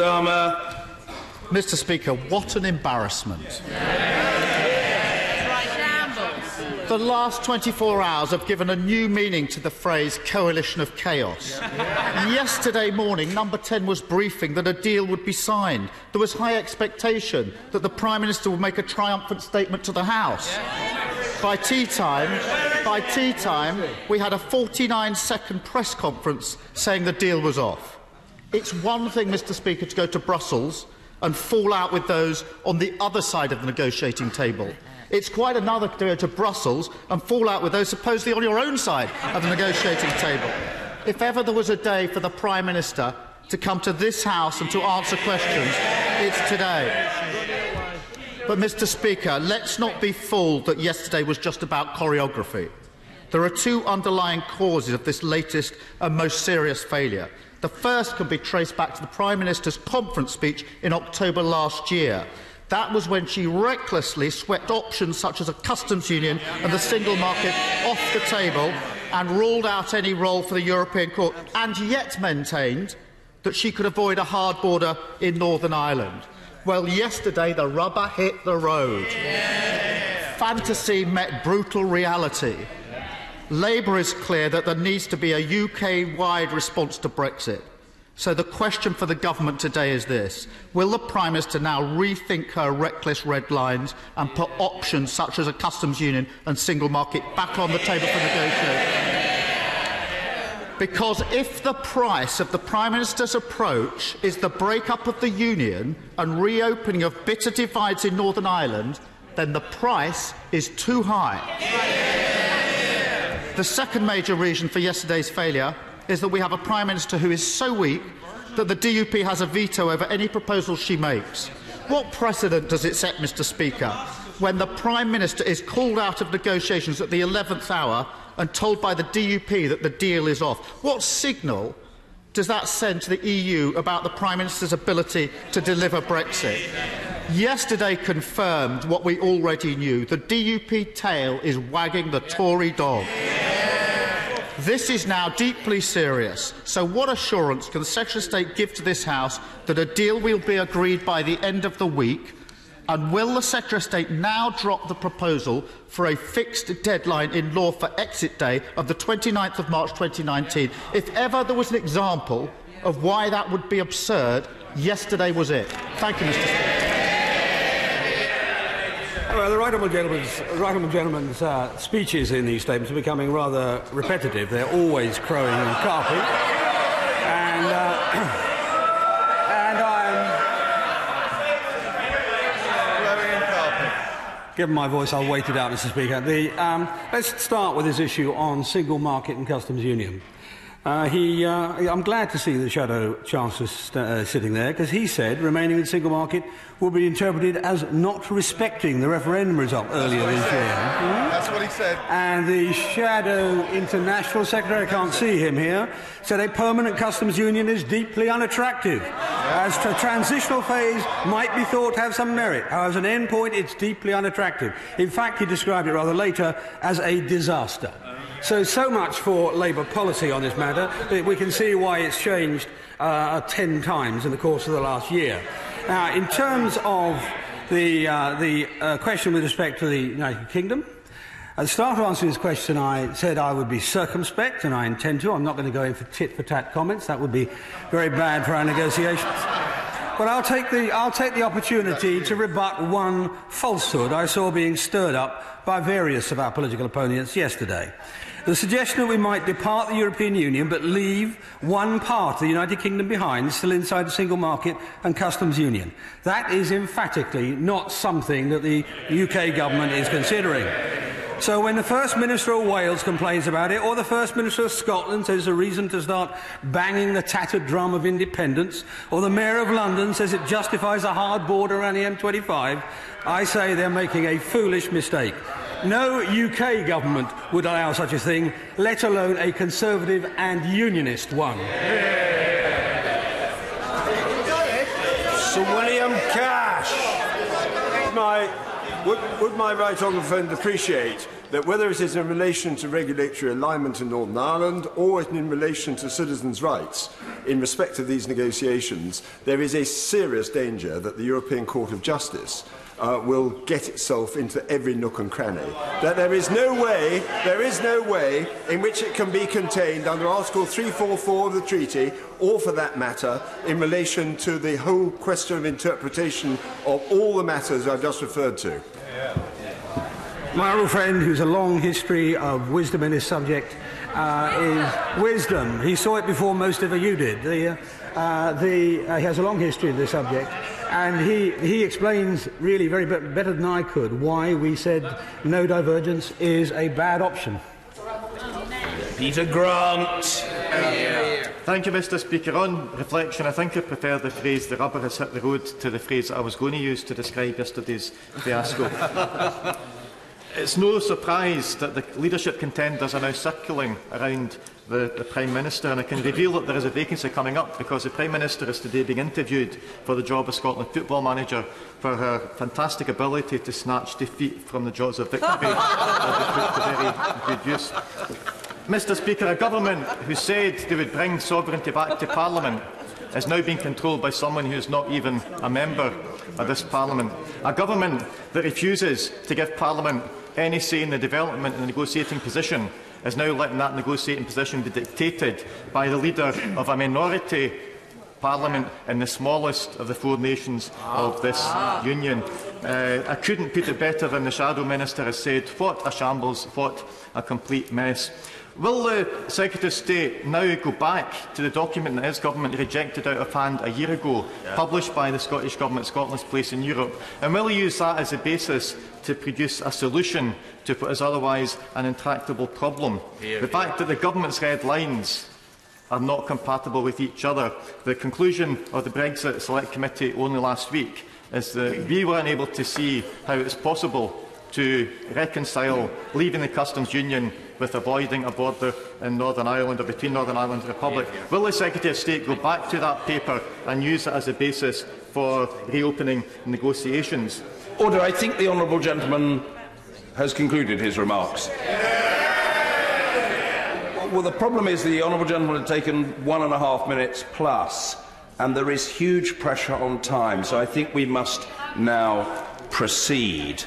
Starmer. Mr. Speaker, what an embarrassment. The last 24 hours have given a new meaning to the phrase coalition of chaos. Yesterday morning, Number 10 was briefing that a deal would be signed. There was high expectation that the Prime Minister would make a triumphant statement to the House. By tea time, we had a 49-second press conference saying the deal was off. It's one thing, Mr. Speaker, to go to Brussels and fall out with those on the other side of the negotiating table. It's quite another to go to Brussels and fall out with those supposedly on your own side of the negotiating table. If ever there was a day for the Prime Minister to come to this House and to answer questions, it's today. But, Mr. Speaker, let's not be fooled that yesterday was just about choreography. There are two underlying causes of this latest and most serious failure. The first can be traced back to the Prime Minister's conference speech in October last year. That was when she recklessly swept options such as a customs union and the single market off the table and ruled out any role for the European Court, and yet maintained that she could avoid a hard border in Northern Ireland. Well, yesterday the rubber hit the road. Fantasy met brutal reality. Labour is clear that there needs to be a UK-wide response to Brexit. So the question for the government today is this: will the Prime Minister now rethink her reckless red lines and put options such as a customs union and single market back on the table for negotiation? Because if the price of the Prime Minister's approach is the break-up of the Union and reopening of bitter divides in Northern Ireland, then the price is too high. The second major reason for yesterday's failure is that we have a Prime Minister who is so weak that the DUP has a veto over any proposal she makes. What precedent does it set, Mr. Speaker, when the Prime Minister is called out of negotiations at the 11th hour and told by the DUP that the deal is off? What signal does that send to the EU about the Prime Minister's ability to deliver Brexit? Yesterday confirmed what we already knew. The DUP tail is wagging the Tory dog. This is now deeply serious. So what assurance can the Secretary of State give to this House that a deal will be agreed by the end of the week? And will the Secretary of State now drop the proposal for a fixed deadline in law for exit day of the 29th of March 2019? If ever there was an example of why that would be absurd, yesterday was it. Thank you, Mr. Speaker. Well, the right honourable gentleman's speeches in these statements are becoming rather repetitive. They're always crowing and carping, and I'm crowing and carping. Given my voice, I'll wait it out, Mr. Speaker. Let's start with this issue on single market and customs union. I'm glad to see the Shadow Chancellor sitting there, because he said remaining in the single market will be interpreted as not respecting the referendum result earlier this year. That's what he said. And the Shadow International Secretary, I can't see him here, said a permanent customs union is deeply unattractive, as a transitional phase might be thought to have some merit. However, as an end point, it's deeply unattractive. In fact, he described it rather later as a disaster. So much for Labour policy on this matter. We can see why it's changed 10 times in the course of the last year. Now, in terms of the question with respect to the United Kingdom, at the start of answering this question, I said I would be circumspect, and I intend to. I'm not going to go in for tit-for-tat comments. That would be very bad for our negotiations. But I'll take the opportunity to rebut one falsehood I saw being stirred up by various of our political opponents yesterday. The suggestion that we might depart the European Union but leave one part of the United Kingdom behind, still inside the single market and customs union. That is emphatically not something that the UK government is considering. So when the First Minister of Wales complains about it, or the First Minister of Scotland says there's a reason to start banging the tattered drum of independence, or the Mayor of London says it justifies a hard border around the M25, I say they're making a foolish mistake. No UK government would allow such a thing, let alone a Conservative and Unionist one. Sir William Cash. Would my right honourable friend appreciate that whether it is in relation to regulatory alignment in Northern Ireland or in relation to citizens' rights in respect of these negotiations, there is a serious danger that the European Court of Justice will get itself into every nook and cranny. That there is no way in which it can be contained under Article 344 of the treaty, or for that matter, in relation to the whole question of interpretation of all the matters I've just referred to. My old friend, who's a long history of wisdom in this subject, is wisdom. He saw it before most of you did. He has a long history of this subject. And he explains really very better than I could why we said no divergence is a bad option. Peter Grant. Thank you, Mr. Speaker. On reflection, I think I prefer the phrase "the rubber has hit the road" to the phrase I was going to use to describe yesterday's fiasco. It's no surprise that the leadership contenders are now circling around the Prime Minister, and I can reveal that there is a vacancy coming up because the Prime Minister is today being interviewed for the job of Scotland football manager for her fantastic ability to snatch defeat from the jaws of victory to very good use. Mr. Speaker, a government who said they would bring sovereignty back to Parliament is now being controlled by someone who is not even a member of this Parliament. A government that refuses to give Parliament any say in the development of the negotiating position is now letting that negotiating position be dictated by the leader of a minority Parliament in the smallest of the four nations of this Union. I couldn't put it better than the Shadow Minister has said. What a shambles, what a complete mess. Will the Secretary of State now go back to the document that his government rejected out of hand a year ago, published by the Scottish Government, Scotland's Place in Europe, and will he use that as a basis to produce a solution to what is otherwise an intractable problem? The fact that the government's red lines are not compatible with each other. The conclusion of the Brexit Select Committee only last week is that we were unable to see how it's possible to reconcile leaving the customs union with avoiding a border in Northern Ireland or between Northern Ireland and the Republic. Will the Secretary of State go back to that paper and use it as a basis for reopening negotiations? Order. I think the honourable gentleman has concluded his remarks. Well, the problem is the honourable gentleman had taken 1.5 minutes plus, and there is huge pressure on time, so I think we must now proceed.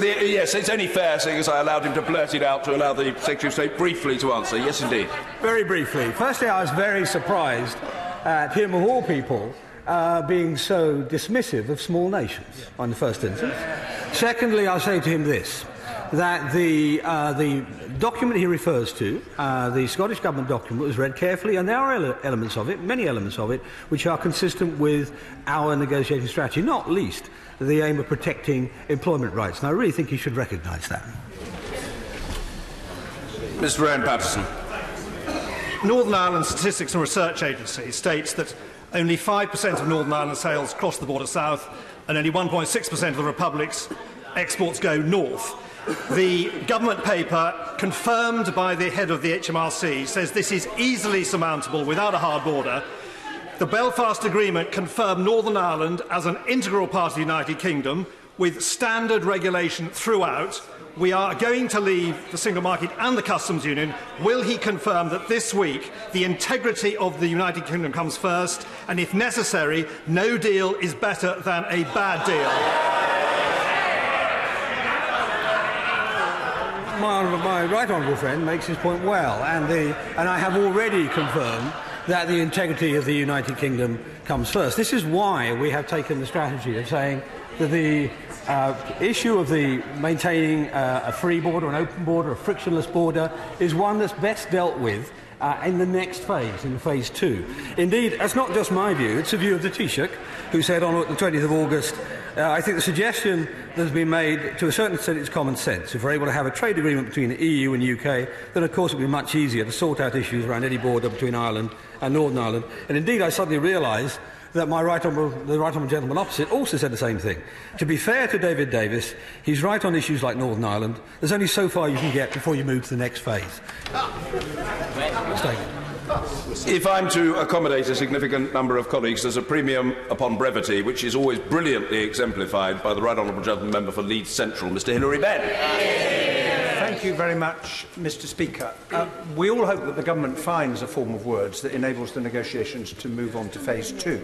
Yes, it's only fair, seeing as I allowed him to blurt it out, to allow the Secretary of State briefly to answer. Yes, indeed. Very briefly. Firstly, I was very surprised at him, of all people, being so dismissive of small nations, in the first instance. Secondly, I'll say to him this, that the document he refers to, the Scottish Government document, was read carefully, and there are elements of it, many elements of it, which are consistent with our negotiating strategy, not least the aim of protecting employment rights. And I really think he should recognise that. Mr. Rowan Patterson. Northern Ireland Statistics and Research Agency states that only 5% of Northern Ireland sales cross the border south, and only 1.6% of the Republic's exports go north. The government paper, confirmed by the head of the HMRC, says this is easily surmountable without a hard border. The Belfast Agreement confirmed Northern Ireland as an integral part of the United Kingdom with standard regulation throughout. We are going to leave the single market and the customs union. Will he confirm that this week the integrity of the United Kingdom comes first, and if necessary, no deal is better than a bad deal? My right honourable friend makes his point well, and I have already confirmed that the integrity of the United Kingdom comes first. This is why we have taken the strategy of saying that the issue of the maintaining a free border, an open border, a frictionless border, is one that's best dealt with in the next phase, in phase 2. Indeed, that's not just my view, it's the view of the Taoiseach, who said on the 20th of August, I think the suggestion that has been made, to a certain extent, is common sense. If we're able to have a trade agreement between the EU and the UK, then of course it will be much easier to sort out issues around any border between Ireland and Northern Ireland. And indeed, I suddenly realised that the right honourable gentleman opposite also said the same thing. To be fair to David Davis, he's right on issues like Northern Ireland. There's only so far you can get before you move to the next phase. If I'm to accommodate a significant number of colleagues, there's a premium upon brevity, which is always brilliantly exemplified by the Right Honourable Gentleman Member for Leeds Central, Mr Hilary Benn. Thank you very much, Mr Speaker. We all hope that the Government finds a form of words that enables the negotiations to move on to phase 2.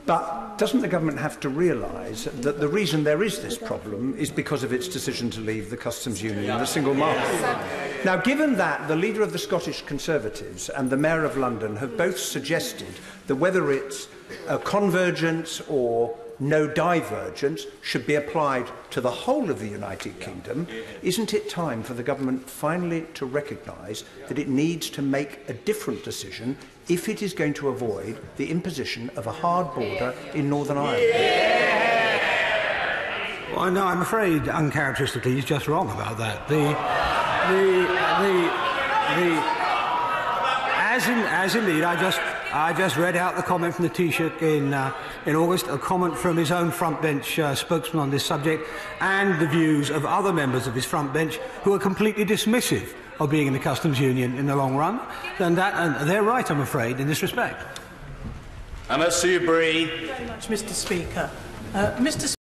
But doesn't the Government have to realise that the reason there is this problem is because of its decision to leave the Customs Union and the single market? Now, given that the leader of the Scottish Conservatives and the Mayor of London have both suggested that whether it's a convergence or no divergence should be applied to the whole of the United Kingdom, isn't it time for the Government finally to recognise that it needs to make a different decision if it is going to avoid the imposition of a hard border in Northern Ireland? Well, no, I'm afraid, uncharacteristically, he's just wrong about that. As indeed, I just read out the comment from the Taoiseach in August, a comment from his own front bench spokesman on this subject, and the views of other members of his front bench who are completely dismissive of being in the Customs Union in the long run. And they're right, I'm afraid, in this respect. Anna Soubry. Thank you very much, Mr Speaker. Mr.